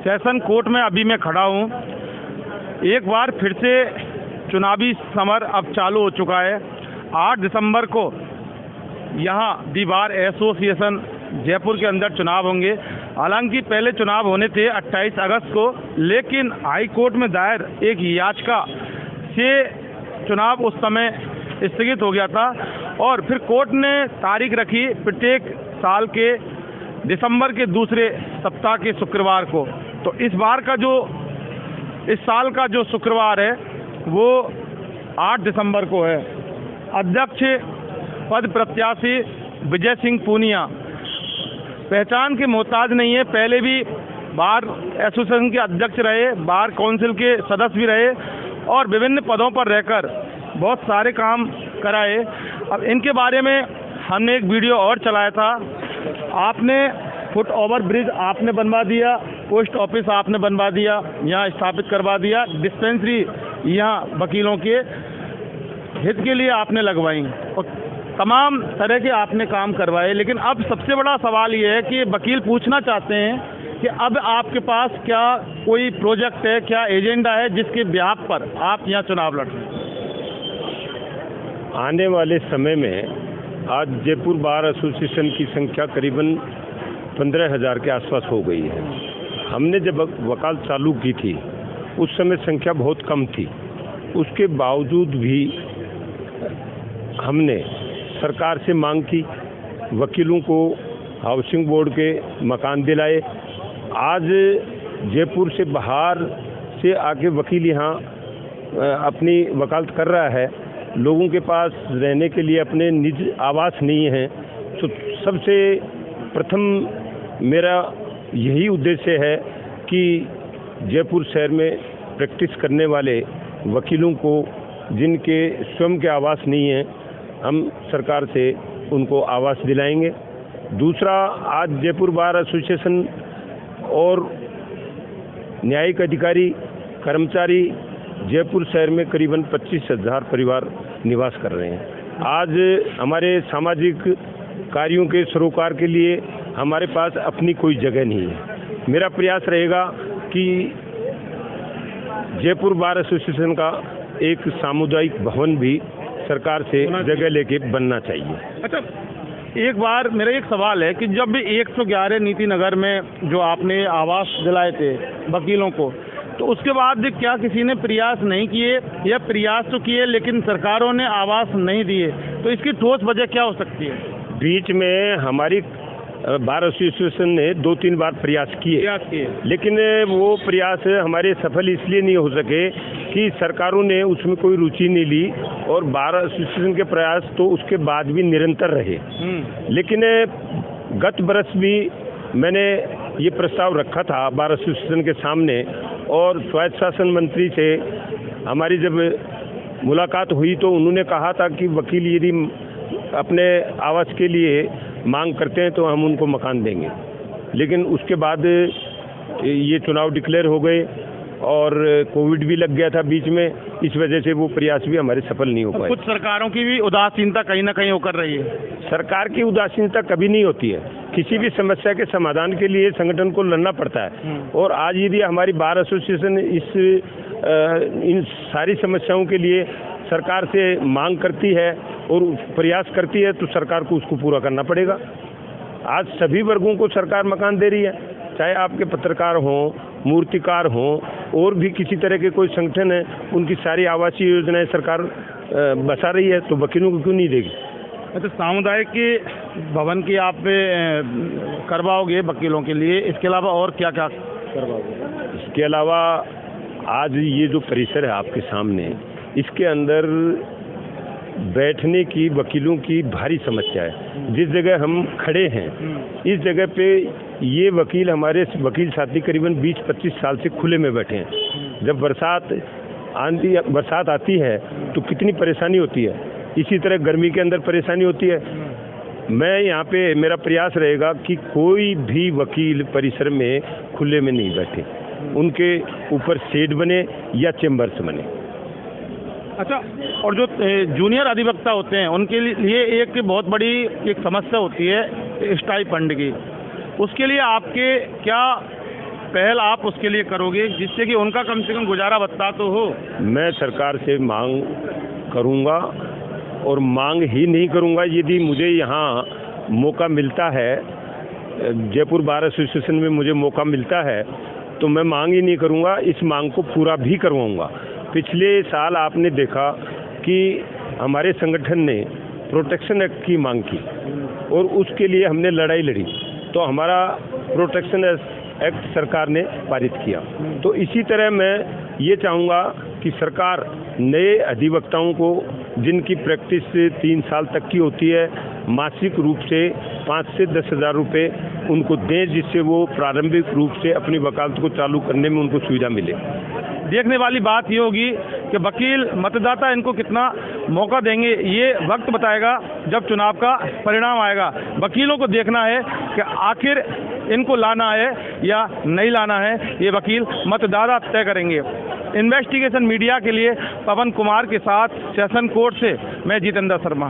Session court में अभी मैं खड़ा हूँ। एक बार फिर से चुनावी समर अब चालू हो चुका है। 8 दिसंबर को यहाँ दी बार एसोसिएशन जयपुर के अंदर चुनाव होंगे। हालांकि पहले चुनाव होने थे 28 अगस्त को, लेकिन हाई कोर्ट में दायर एक याचिका से चुनाव उस समय स्थगित हो गया था और फिर कोर्ट ने तारीख रखी प्रत्येक साल के दिसंबर के दूसरे सप्ताह के शुक्रवार को। तो इस साल का जो शुक्रवार है वो 8 दिसंबर को है। अध्यक्ष पद प्रत्याशी विजय सिंह पूनिया पहचान के मोहताज नहीं है। पहले भी बार एसोसिएशन के अध्यक्ष रहे, बार काउंसिल के सदस्य भी रहे और विभिन्न पदों पर रहकर बहुत सारे काम कराए। अब इनके बारे में हमने एक वीडियो और चलाया था। आपने फुट ओवर ब्रिज आपने बनवा दिया, पोस्ट ऑफिस आपने बनवा दिया, यहाँ स्थापित करवा दिया, डिस्पेंसरी यहाँ वकीलों के हित के लिए आपने लगवाई और तमाम तरह के आपने काम करवाए। लेकिन अब सबसे बड़ा सवाल ये है कि वकील पूछना चाहते हैं कि अब आपके पास क्या कोई प्रोजेक्ट है, क्या एजेंडा है जिसके ब्याह पर आप यहाँ चुनाव लड़ रहे हैं? आने वाले समय में आज जयपुर बार एसोसिएशन की संख्या करीबन 15,000 के आसपास हो गई है। हमने जब वकालत चालू की थी उस समय संख्या बहुत कम थी। उसके बावजूद भी हमने सरकार से मांग की, वकीलों को हाउसिंग बोर्ड के मकान दिलाए। आज जयपुर से बाहर से आके वकील यहाँ अपनी वकालत कर रहा है। लोगों के पास रहने के लिए अपने निज आवास नहीं है। तो सबसे प्रथम मेरा यही उद्देश्य है कि जयपुर शहर में प्रैक्टिस करने वाले वकीलों को जिनके स्वयं के आवास नहीं है, हम सरकार से उनको आवास दिलाएंगे। दूसरा, आज जयपुर बार एसोसिएशन और न्यायिक अधिकारी कर्मचारी जयपुर शहर में करीबन 25,000 परिवार निवास कर रहे हैं। आज हमारे सामाजिक कार्यों के सरोकार के लिए हमारे पास अपनी कोई जगह नहीं है। मेरा प्रयास रहेगा कि जयपुर बार एसोसिएशन का एक सामुदायिक भवन भी सरकार से जगह लेके बनना चाहिए। अच्छा, एक बार मेरा एक सवाल है कि जब 111 नीति नगर में जो आपने आवास दिलाए थे वकीलों को, तो उसके बाद क्या किसी ने प्रयास नहीं किए या प्रयास तो किए लेकिन सरकारों ने आवास नहीं दिए? तो इसकी ठोस वजह क्या हो सकती है? बीच में हमारी बार एसोसिएशन ने 2-3 बार प्रयास किए, लेकिन वो प्रयास हमारे सफल इसलिए नहीं हो सके कि सरकारों ने उसमें कोई रुचि नहीं ली और बार एसोसिएशन के प्रयास तो उसके बाद भी निरंतर रहे। लेकिन गत वर्ष भी मैंने ये प्रस्ताव रखा था बार एसोसिएशन के सामने और स्वायत्त शासन मंत्री से हमारी जब मुलाकात हुई तो उन्होंने कहा था कि वकील यदि अपने आवास के लिए मांग करते हैं तो हम उनको मकान देंगे। लेकिन उसके बाद ये चुनाव डिक्लेयर हो गए और कोविड भी लग गया था बीच में, इस वजह से वो प्रयास भी हमारे सफल नहीं हो पाए। कुछ सरकारों की भी उदासीनता कहीं ना कहीं होकर रही है। सरकार की उदासीनता कभी नहीं होती है। किसी भी समस्या के समाधान के लिए संगठन को लड़ना पड़ता है और आज यदि हमारी बार एसोसिएशन इन सारी समस्याओं के लिए सरकार से मांग करती है और प्रयास करती है तो सरकार को उसको पूरा करना पड़ेगा। आज सभी वर्गों को सरकार मकान दे रही है, चाहे आपके पत्रकार हों, मूर्तिकार हों और भी किसी तरह के कोई संगठन है, उनकी सारी आवासीय योजनाएं सरकार बसा रही है, तो वकीलों को क्यों नहीं देगी? अच्छा, सामुदायिक भवन की आप करवाओगे वकीलों के लिए, इसके अलावा और क्या क्या करवाओगे? इसके अलावा आज ये जो परिसर है आपके सामने, इसके अंदर बैठने की वकीलों की भारी समस्या है। जिस जगह हम खड़े हैं इस जगह पे ये वकील हमारे वकील साथी करीबन 20-25 साल से खुले में बैठे हैं। जब बरसात आती है तो कितनी परेशानी होती है, इसी तरह गर्मी के अंदर परेशानी होती है। मैं यहाँ पे मेरा प्रयास रहेगा कि कोई भी वकील परिसर में खुले में नहीं बैठे, उनके ऊपर शेड बने या चेम्बर्स बने। अच्छा, और जो जूनियर अधिवक्ता होते हैं उनके लिए एक बहुत बड़ी एक समस्या होती है स्टाइपेंड की। उसके लिए आपके क्या पहल आप उसके लिए करोगे जिससे कि उनका कम से कम गुजारा भत्ता तो हो? मैं सरकार से मांग करूंगा और मांग ही नहीं करूंगा, यदि मुझे यहाँ मौका मिलता है, जयपुर बार एसोसिएशन में मुझे मौका मिलता है, तो मैं मांग ही नहीं करूंगा, इस मांग को पूरा भी करवाऊंगा। पिछले साल आपने देखा कि हमारे संगठन ने प्रोटेक्शन एक्ट की मांग की और उसके लिए हमने लड़ाई लड़ी, तो हमारा प्रोटेक्शन एक्ट सरकार ने पारित किया। तो इसी तरह मैं ये चाहूँगा कि सरकार नए अधिवक्ताओं को, जिनकी प्रैक्टिस 3 साल तक की होती है, मासिक रूप से 5 से 10 हज़ार रुपये उनको दें, जिससे वो प्रारंभिक रूप से अपनी वकालत को चालू करने में उनको सुविधा मिले। देखने वाली बात ये होगी कि वकील मतदाता इनको कितना मौका देंगे, ये वक्त बताएगा जब चुनाव का परिणाम आएगा। वकीलों को देखना है कि आखिर इनको लाना है या नहीं लाना है, ये वकील मतदाता तय करेंगे। इन्वेस्टिगेशन मीडिया के लिए पवन कुमार के साथ सेशन कोर्ट से मैं जितेंद्र शर्मा।